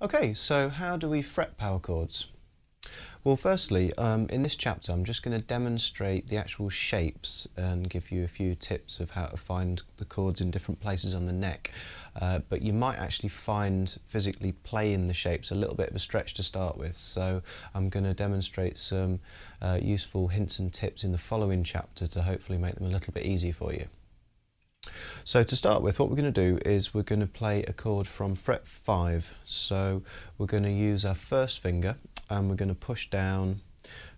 Okay, so how do we fret power chords? Well, firstly, in this chapter I'm just going to demonstrate the actual shapes and give you a few tips of how to find the chords in different places on the neck. But you might actually find physically playing the shapes a little bit of a stretch to start with, so I'm going to demonstrate some useful hints and tips in the following chapter to hopefully make them a little bit easier for you. So to start with, what we're going to do is we're going to play a chord from fret 5. So we're going to use our first finger and we're going to push down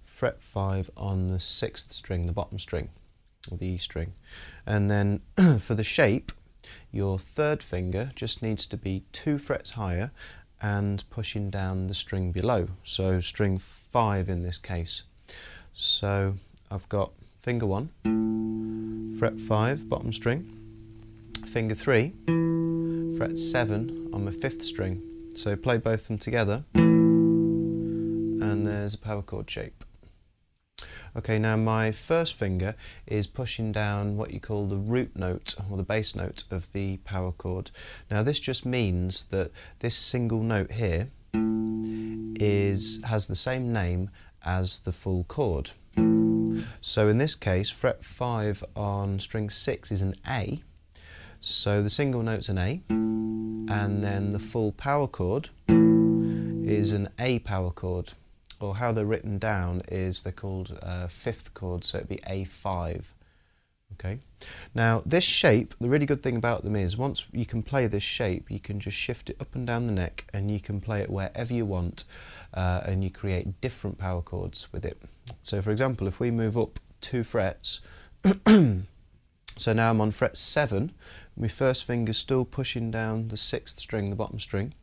fret 5 on the 6th string, the bottom string, or the E string. And then for the shape, your third finger just needs to be 2 frets higher and pushing down the string below. So string 5 in this case. So I've got finger 1, fret 5, bottom string, finger 3, fret 7 on my 5th string. So play both of them together and there's a power chord shape. Okay, now my first finger is pushing down what you call the root note or the bass note of the power chord. Now this just means that this single note here has the same name as the full chord. So in this case, fret 5 on string 6 is an A. So the single note's an A, and then the full power chord is an A power chord, or how they're written down is they're called 5th chord, so it'd be A5. Okay. Now this shape, the really good thing about them is once you can play this shape, you can just shift it up and down the neck, and you can play it wherever you want, and you create different power chords with it. So for example, if we move up 2 frets, so now I'm on fret 7, my first finger's still pushing down the 6th string, the bottom string,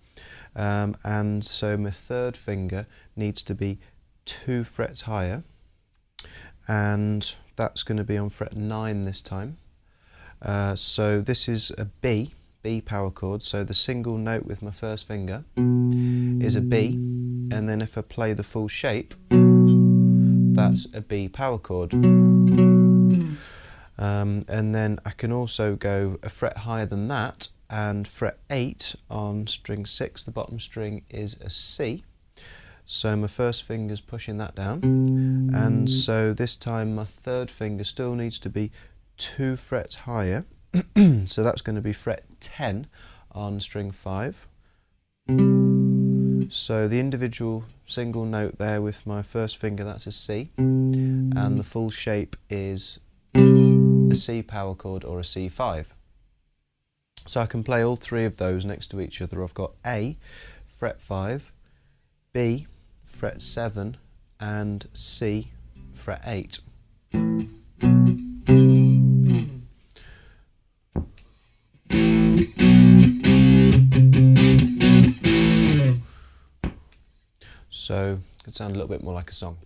and so my third finger needs to be 2 frets higher, and that's going to be on fret 9 this time. So this is a B power chord, so the single note with my first finger is a B, and then if I play the full shape, that's a B power chord. And then I can also go a fret higher than that, and fret 8 on string 6, the bottom string, is a C. So my first finger's pushing that down, and so this time my third finger still needs to be 2 frets higher, so that's going to be fret 10 on string 5. So the individual single note there with my first finger, that's a C, and the full shape is a C power chord or a C5. So I can play all 3 of those next to each other. I've got A, fret 5, B, fret 7, and C, fret 8. So it could sound a little bit more like a song.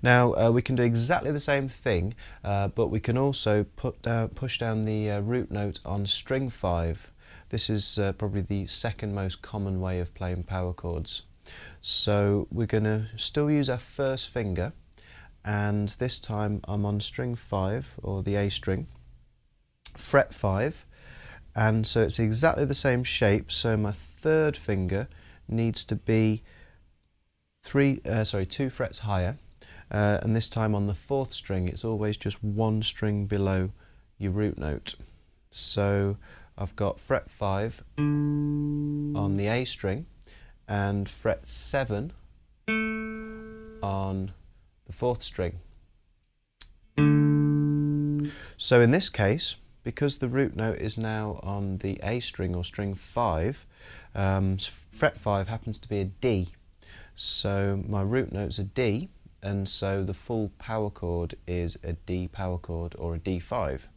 Now we can do exactly the same thing, but we can also push down the root note on string 5. This is probably the second most common way of playing power chords. So we're going to still use our first finger, and this time I'm on string 5, or the A string, fret 5, and so it's exactly the same shape, so my third finger needs to be 2 frets higher. And this time on the 4th string, it's always just 1 string below your root note. So I've got fret 5 on the A string and fret 7 on the 4th string. So in this case, because the root note is now on the A string or string 5, fret 5 happens to be a D. So my root note's a D, and so the full power chord is a D power chord or a D5.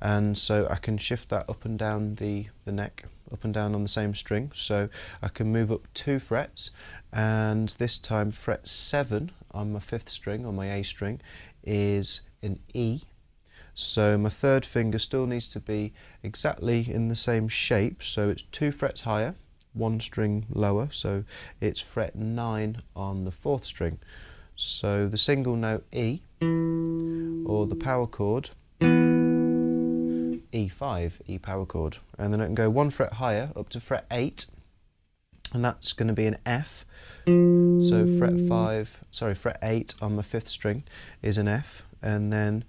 And so I can shift that up and down the neck, up and down on the same string. So I can move up 2 frets, and this time fret 7 on my 5th string or my A string is an E. So my third finger still needs to be exactly in the same shape, so it's 2 frets higher, 1 string lower, so it's fret 9 on the 4th string. So the single note E, or the power chord E, E5, E power chord, and then I can go 1 fret higher up to fret 8, and that's going to be an F. So fret 8 on my 5th string is an F, and then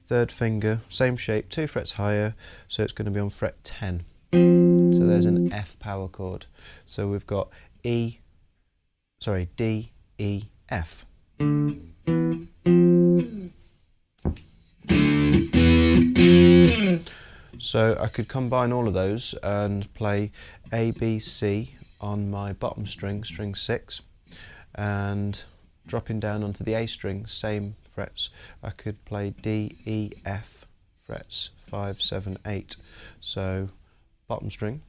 3rd finger, same shape, 2 frets higher, so it's going to be on fret 10. So there's an F power chord. So we've got D, E, F. So I could combine all of those and play A, B, C on my bottom string, string 6, and dropping down onto the A string, same frets, I could play D, E, F, frets 5, 7, 8. So bottom string,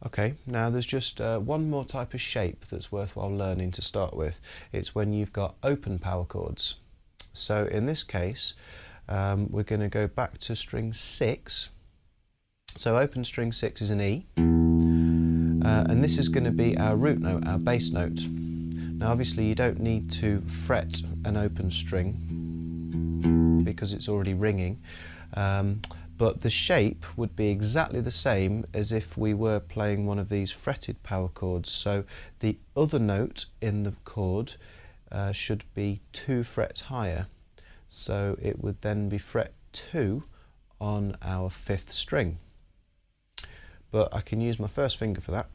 okay, now there's just one more type of shape that's worthwhile learning to start with. It's when you've got open power chords. So in this case, we're going to go back to string 6. So open string 6 is an E, and this is going to be our root note, our bass note. Now obviously you don't need to fret an open string because it's already ringing, but the shape would be exactly the same as if we were playing one of these fretted power chords. So the other note in the chord should be 2 frets higher. So it would then be fret 2 on our 5th string. But I can use my 1st finger for that.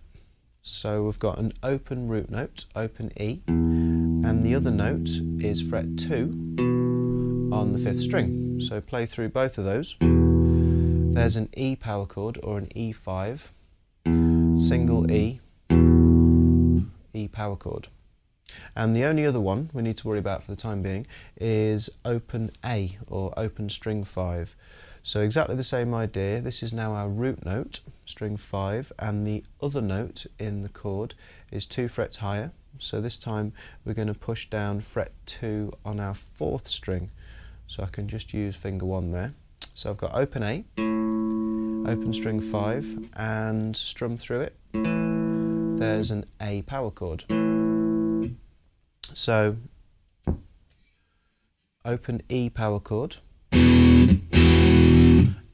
So we've got an open root note, open E, and the other note is fret 2 on the 5th string. So play through both of those. There's an E power chord, or an E5, single E, E power chord. And the only other one we need to worry about for the time being is open A, or open string 5. So exactly the same idea. This is now our root note, string 5, and the other note in the chord is 2 frets higher. So this time we're going to push down fret 2 on our 4th string. So I can just use finger 1 there. So I've got open A, open string 5, and strum through it. There's an A power chord. So open E power chord,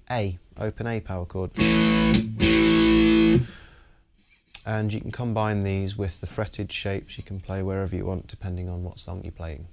A, open A power chord. And you can combine these with the fretted shapes. You can play wherever you want depending on what song you're playing.